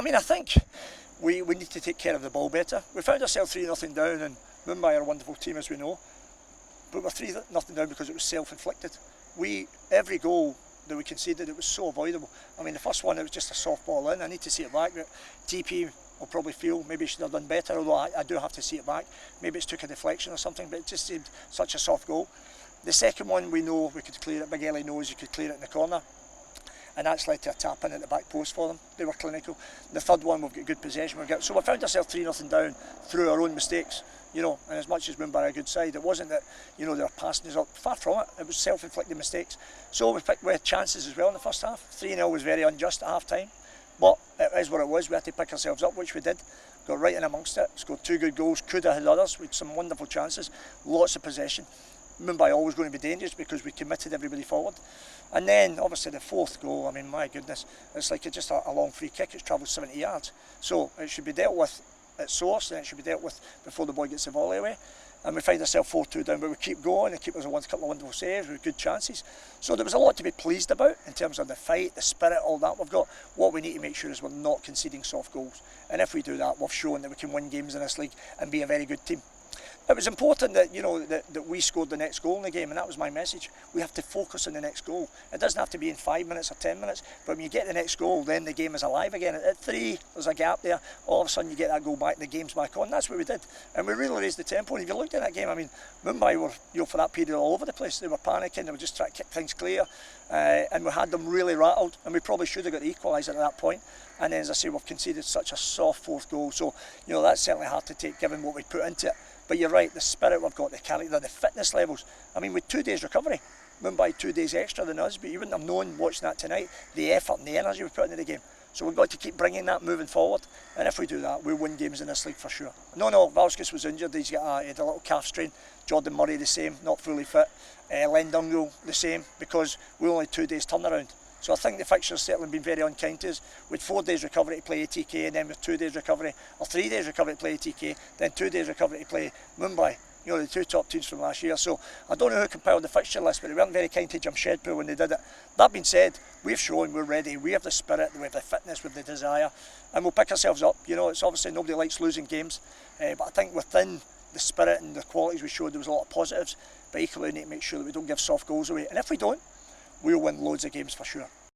mean, I think we need to take care of the ball better. We found ourselves 3-0 down, and Mumbai are a wonderful team, as we know, but we're 3-0 down because it was self-inflicted. Every goal that we conceded, it was so avoidable. I mean, the first one, it was just a soft ball in. I need to see it back, but TP will probably feel maybe he should have done better, although I do have to see it back. Maybe it's took a deflection or something, but it just seemed such a soft goal. The second one, we know we could clear it. Big Ellie knows you could clear it in the corner, and that's led to a tap in at the back post for them. They were clinical. The third one, we've got good possession. So we found ourselves 3-0 down through our own mistakes. You know, and as much as Mumbai are a good side, it wasn't that, you know, they were passing us up. Far from it. It was self-inflicted mistakes. So we had chances as well in the first half. 3-0 was very unjust at half time, but it is what it was. We had to pick ourselves up, which we did. Got right in amongst it. Scored 2 good goals. Could have had others with some wonderful chances. Lots of possession. Mumbai always going to be dangerous because we committed everybody forward. And then obviously the fourth goal, I mean, my goodness, it's like just a long free kick. It's travelled 70 yards. So it should be dealt with at source, and it should be dealt with before the boy gets the volley away. And we find ourselves 4-2 down, but we keep going. The keepers have won a couple of wonderful saves with good chances. So there was a lot to be pleased about in terms of the fight, the spirit, all that we've got. What we need to make sure is we're not conceding soft goals. And if we do that, we've shown that we can win games in this league and be a very good team. It was important that, you know, that we scored the next goal in the game, and that was my message. We have to focus on the next goal. It doesn't have to be in 5 minutes or 10 minutes, but when you get the next goal, then the game is alive again. At 3, there's a gap there. All of a sudden, you get that goal back, the game's back on. That's what we did, and we really raised the tempo. And if you looked at that game, I mean, Mumbai were, you know, for that period all over the place. They were panicking. They were just trying to kick things clear, and we had them really rattled. And we probably should have got the equaliser at that point. And then, as I say, we've conceded such a soft fourth goal. So, you know, that's certainly hard to take, given what we put into it. But you're right, the spirit we've got, the character, the fitness levels. I mean, with 2 days recovery, Mumbai 2 days extra than us, but you wouldn't have known watching that tonight, the effort and the energy we put into the game. So we've got to keep bringing that moving forward. And if we do that, we'll win games in this league for sure. No, Valskis was injured. He had a little calf strain. Jordan Murray the same, not fully fit. Len Dungo the same, because we only had 2 days turnaround. So I think the fixture's certainly been very unkind to us. With 4 days recovery to play ATK, and then with 2 days recovery, or 3 days recovery to play ATK, then 2 days recovery to play Mumbai. You know, the 2 top teams from last year. So I don't know who compiled the fixture list, but they weren't very kind to Jamshedpur when they did it. That being said, we've shown we're ready. We have the spirit, we have the fitness, we have the desire, and we'll pick ourselves up. You know, it's obviously nobody likes losing games, but I think within the spirit and the qualities we showed, there was a lot of positives, but equally we need to make sure that we don't give soft goals away. And if we don't, we'll win loads of games for sure.